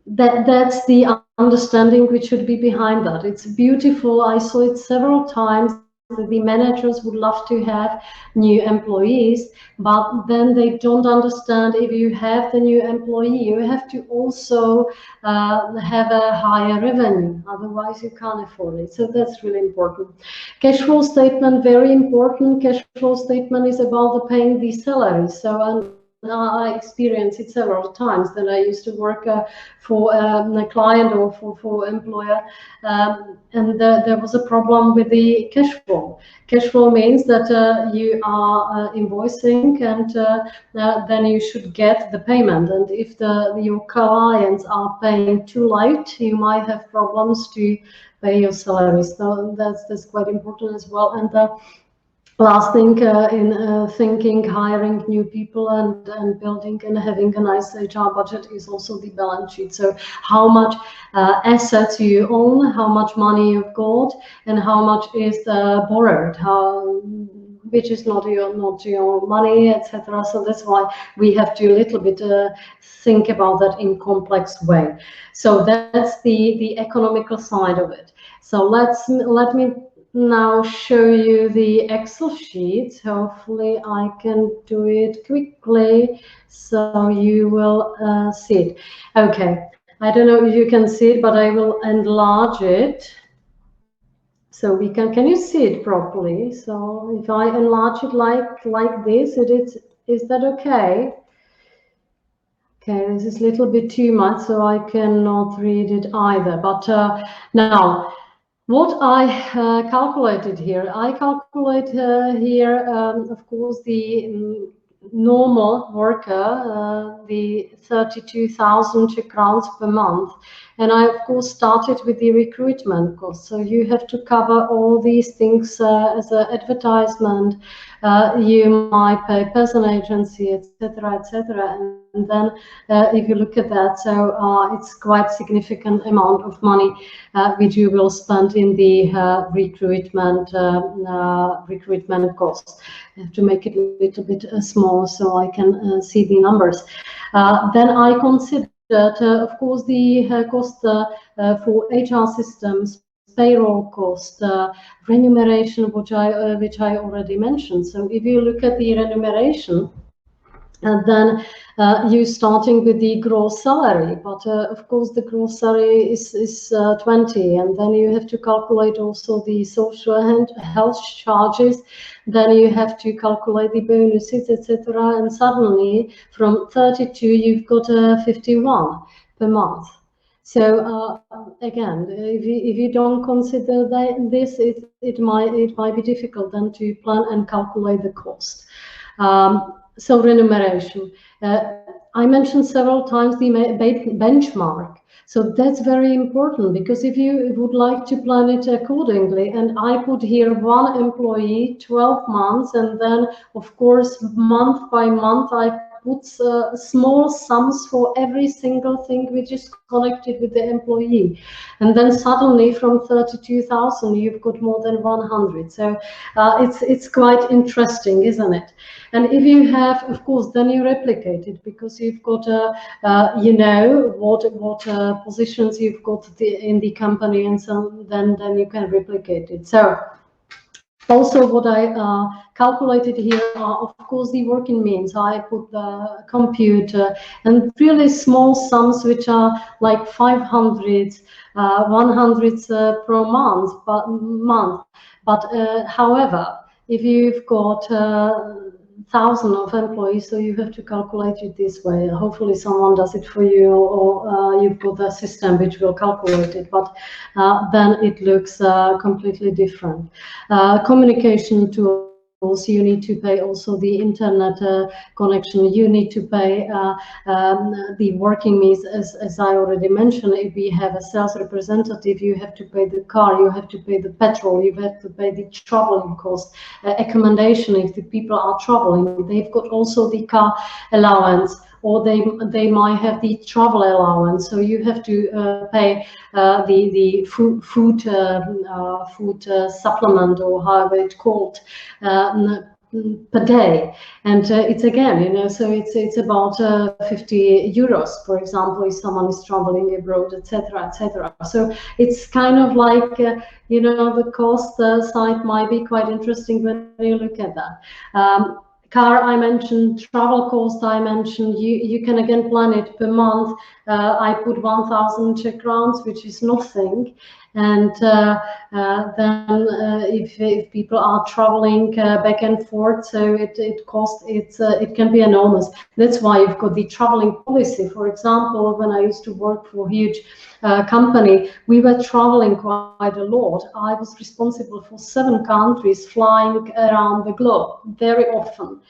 that's the understanding which should be behind that. It's beautiful. I saw it several times. The managers would love to have new employees, but then they don't understand, if you have the new employee, you have to also have a higher revenue, otherwise you can't afford it. So that's really important. Cash flow statement, very important. Cash flow statement is about the paying the salary. So I experienced it several times. That I used to work for a client or for employer, and there was a problem with the cash flow. Cash flow means that you are invoicing, and then you should get the payment. And if your clients are paying too late, you might have problems to pay your salaries. So that's quite important as well. And last thing in thinking, hiring new people and building and having a nice HR budget is also the balance sheet. So how much assets you own, how much money you've got, and how much is borrowed, which is not your money, etc. So that's why we have to a little bit think about that in complex way. So that's the economical side of it. So let me now show you the Excel sheet. Hopefully I can do it quickly so you will see it. Okay, I don't know if you can see it, but I will enlarge it so we can you see it properly? So if I enlarge it like this, is that okay? Okay, this is a little bit too much, so I cannot read it either. But now, what I calculated here, I calculate here, of course, the normal worker, the 32,000 Czech crowns per month. And I, of course, started with the recruitment cost. So you have to cover all these things as an advertisement. You might pay person agency, etc., etc. And then if you look at that, so it's quite significant amount of money which you will spend in the recruitment costs. I have to make it a little bit small so I can see the numbers. Then I considered, of course, the cost for HR systems, payroll cost, remuneration, which I already mentioned. So if you look at the remuneration, and then you starting with the gross salary, but of course the gross salary is 20, and then you have to calculate also the social and health charges, then you have to calculate the bonuses, etc. And suddenly from 32 you've got 51 per month. So again, if you don't consider this, it might be difficult then to plan and calculate the cost. So remuneration. I mentioned several times the benchmark. So that's very important, because if you would like to plan it accordingly, and I put here one employee, 12 months, and then of course month by month I put small sums for every single thing which is connected with the employee, and then suddenly from 32,000 you've got more than 100. So it's quite interesting, isn't it? And if you have, of course, then you replicate it, because you've got you know what positions you've got in the company, and so then you can replicate it. So also what I calculated here are, of course, the working means. I put the computer and really small sums, which are like 500s, 100s per month. But however, if you've got 1,000 of employees, so you have to calculate it this way. Hopefully someone does it for you, or you've got a system which will calculate it, but then it looks completely different. Communication tools, you need to pay also the internet connection, you need to pay the working means, as I already mentioned. If we have a sales representative, you have to pay the car, you have to pay the petrol, you have to pay the traveling cost, accommodation if the people are traveling. They've got also the car allowance, or they might have the travel allowance. So you have to pay the food supplement, or however it's called, per day. And it's again, you know, so it's about 50 euros, for example, if someone is traveling abroad, etc., etc. So it's kind of like you know, the cost side might be quite interesting when you look at that. Car I mentioned, travel cost I mentioned. You can again plan it per month. I put 1,000 Czech crowns, which is nothing. and then if people are traveling back and forth, so it can be enormous. That's why you've got the traveling policy. For example, when I used to work for a huge company, we were traveling quite a lot. I was responsible for 7 countries, flying around the globe very often.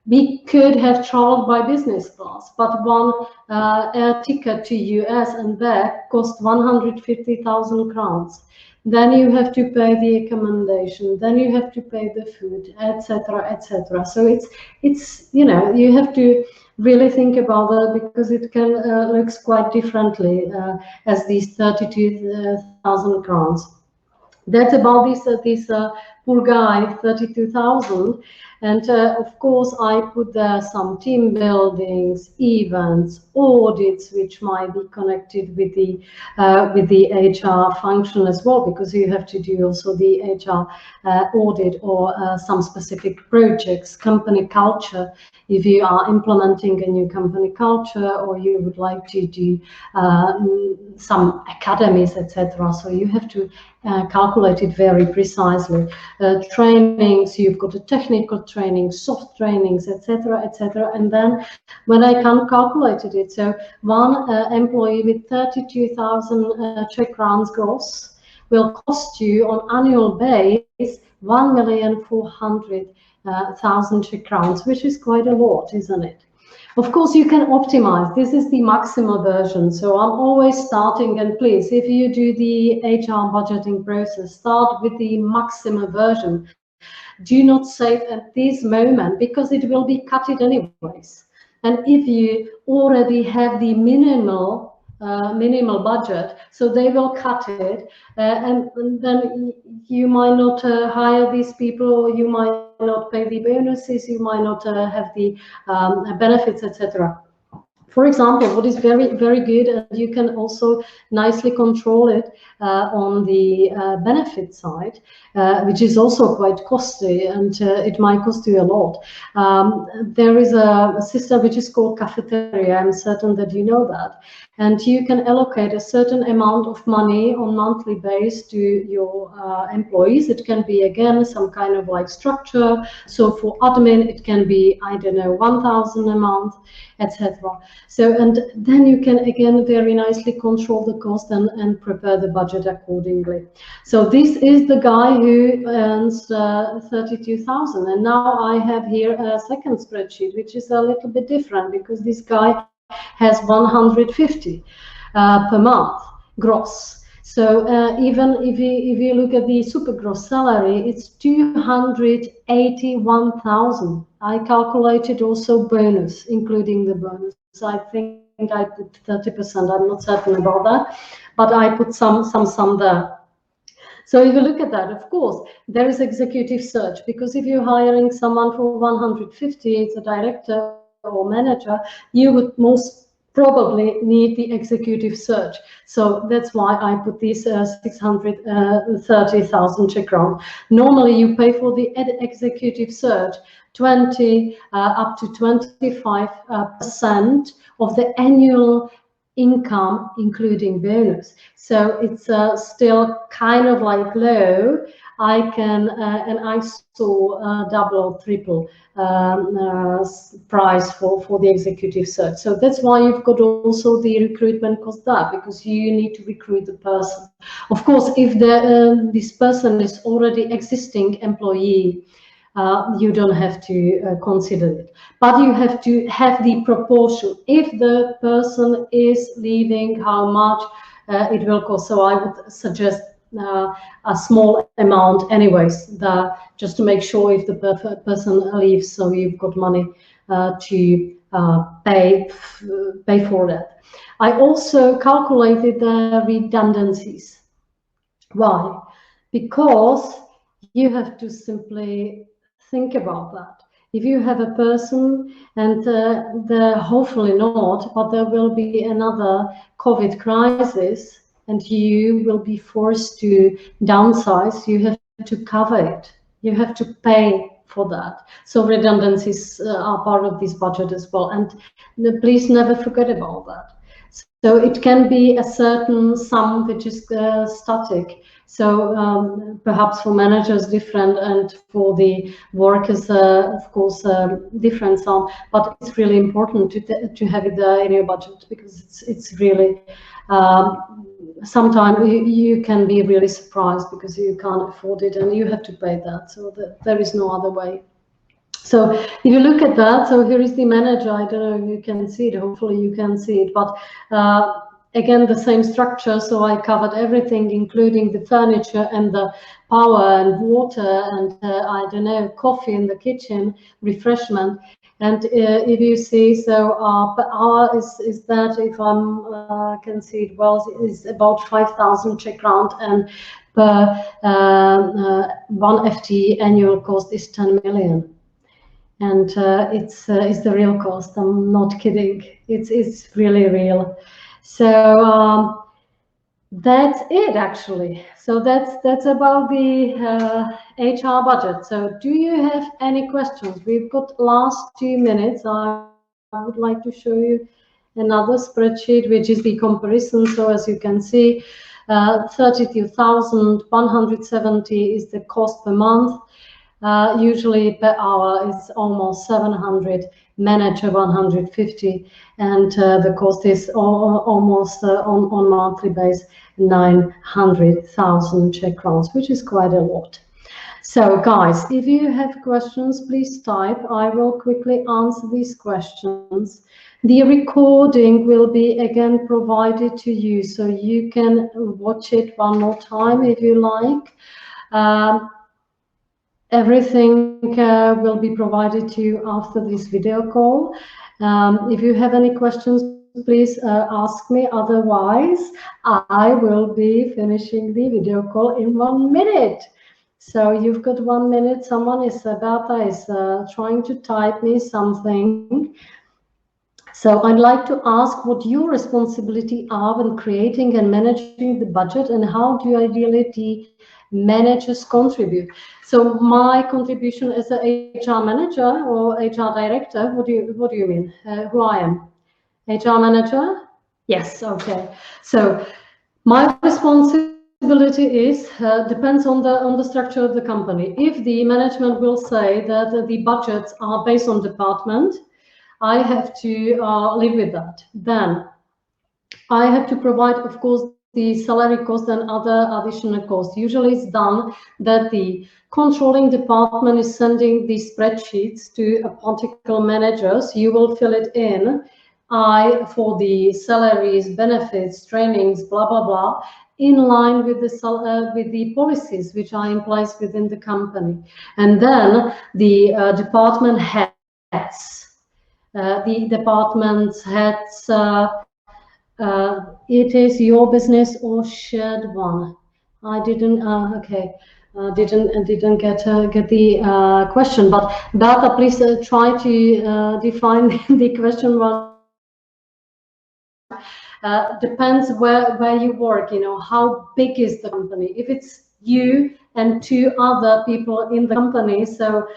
We could have traveled by business class, but one air ticket to US and back cost 150,000 crowns. Then you have to pay the accommodation, then you have to pay the food, etc., etc. So it's you have to really think about that, because it can looks quite differently as these 32,000 crowns. That's about this poor guy, 32,000. And of course, I put there some team buildings, events, audits, which might be connected with the HR function as well, because you have to do also the HR audit, or some specific projects, company culture. If you are implementing a new company culture, or you would like to do some academies, etc. So you have to calculate it very precisely. Trainings, you've got a technical training, soft trainings, etc., etc. And then when I calculated it, so one employee with 32,000 Czech crowns gross will cost you on annual base 1,400,000 Czech crowns, which is quite a lot, isn't it? Of course, you can optimize. This is the maximal version. So I'm always starting, and please, if you do the HR budgeting process, start with the maximal version. Do not save at this moment, because it will be cut it anyways. And if you already have the minimal budget, so they will cut it, and then you might not hire these people, or you might not pay the bonuses, you might not have the benefits, etc. For example, what is very, very good, and you can also nicely control it on the benefit side, which is also quite costly, and it might cost you a lot. There is a system which is called cafeteria. I'm certain that you know that. And you can allocate a certain amount of money on monthly base to your employees. It can be, again, some kind of like structure. So for admin, it can be, I don't know, 1,000 a month, etc. So, and then you can again very nicely control the cost and prepare the budget accordingly. So this is the guy who earns 32,000. And now I have here a second spreadsheet, which is a little bit different, because this guy has 150 per month gross. So even if you look at the super gross salary, it's 281,000. I calculated also bonus, including the bonus. I think I put 30%. I'm not certain about that, but I put some there. So if you look at that, of course, there is executive search, because if you're hiring someone for 150, it's a director or manager, you would most probably need the executive search. So that's why I put these 630,000 Czech crowns. Normally you pay for the executive search 20 up to 25% of the annual income, including bonus. So it's still kind of like low. I can and I saw double, triple price for the executive search. So that's why you've got also the recruitment cost there, because you need to recruit the person. Of course, if this person is already existing employee, you don't have to consider it, but you have to have the proportion. If the person is leaving, how much it will cost. So I would suggest a small amount anyways, just to make sure if the person leaves, so you've got money to pay for that. I also calculated the redundancies. Why? Because you have to simply think about that. If you have a person, and hopefully not, but there will be another COVID crisis, and you will be forced to downsize, you have to cover it. You have to pay for that. So redundancies are part of this budget as well. And please never forget about that. So it can be a certain sum which is static. So perhaps for managers different, and for the workers, of course, different sum. But it's really important to have it in your budget, because it's really sometimes you can be really surprised because you can't afford it and you have to pay that. So there is no other way. So if you look at that, so here is the manager. I don't know if you can see it. Hopefully you can see it. But again, the same structure. So I covered everything, including the furniture and the power and water and I don't know, coffee in the kitchen, refreshment. And if you see, so per hour is that, if I can see it well, is about 5,000 Czech crowns, and per one FTE annual cost is 10 million. And it's the real cost. I'm not kidding. It's really real. So that's it, actually. So that's about the HR budget. So do you have any questions? We've got last 2 minutes. I would like to show you another spreadsheet, which is the comparison. So as you can see, 32,170 is the cost per month. Usually per hour is almost 700, manager 150, and the cost is almost on monthly base 900,000 Czech crowns, which is quite a lot. So guys, if you have questions, please type. I will quickly answer these questions. The recording will be again provided to you, so you can watch it one more time if you like. Everything will be provided to you after this video call. If you have any questions, please ask me. Otherwise, I will be finishing the video call in 1 minute. So you've got 1 minute. Someone is trying to type me something. So I'd like to ask what your responsibility are when creating and managing the budget, and how do ideally the managers contribute. So my contribution as a HR manager or HR director, what do you mean? Who I am? HR manager? Yes, okay. So my responsibility is depends on the structure of the company. If the management will say that the budgets are based on department, I have to live with that. Then I have to provide, of course, the salary cost and other additional costs. Usually it's done that the controlling department is sending the spreadsheets to a particular managers. You will fill it in. For the salaries, benefits, trainings, blah, blah, blah, in line with the policies which are in place within the company. And then the department heads, it is your business or shared one. I didn't. Okay. Didn't get the question, but Beata, please try to define the question one. Depends where you work. You know, how big is the company? If it's you and 2 other people in the company, so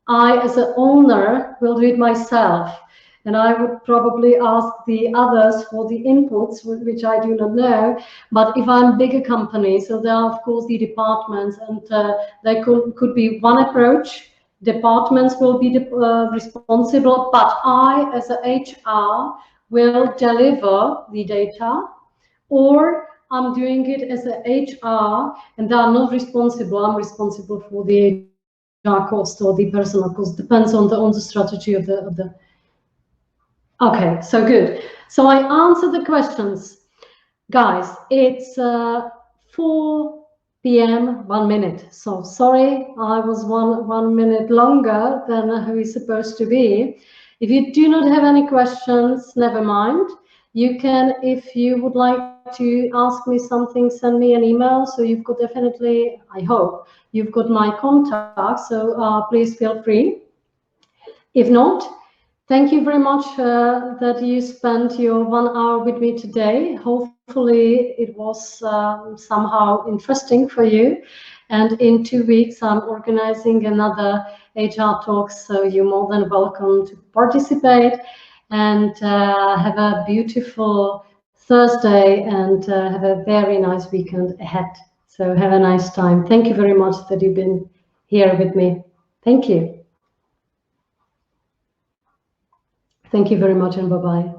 I, as an owner, will do it myself. And I would probably ask the others for the inputs, which I do not know. But if I'm a bigger company, so there are, of course, the departments, and there could be one approach. Departments will be responsible, but I, as a HR, will deliver the data, or I'm doing it as a HR, and they are not responsible. I'm responsible for the HR cost or the personal cost. Depends on the strategy of the. Okay, so good. So I answered the questions. Guys, it's 4 p.m. 1 minute. So sorry, I was one minute longer than who is supposed to be. If you do not have any questions, never mind. You can, if you would like to ask me something, send me an email. So you've got definitely, I hope, you've got my contact. So please feel free. If not, thank you very much that you spent your 1 hour with me today. Hopefully it was somehow interesting for you. And in 2 weeks, I'm organizing another HR talk, so you're more than welcome to participate. And have a beautiful Thursday, and have a very nice weekend ahead. So have a nice time. Thank you very much that you've been here with me. Thank you. Thank you very much, and bye-bye.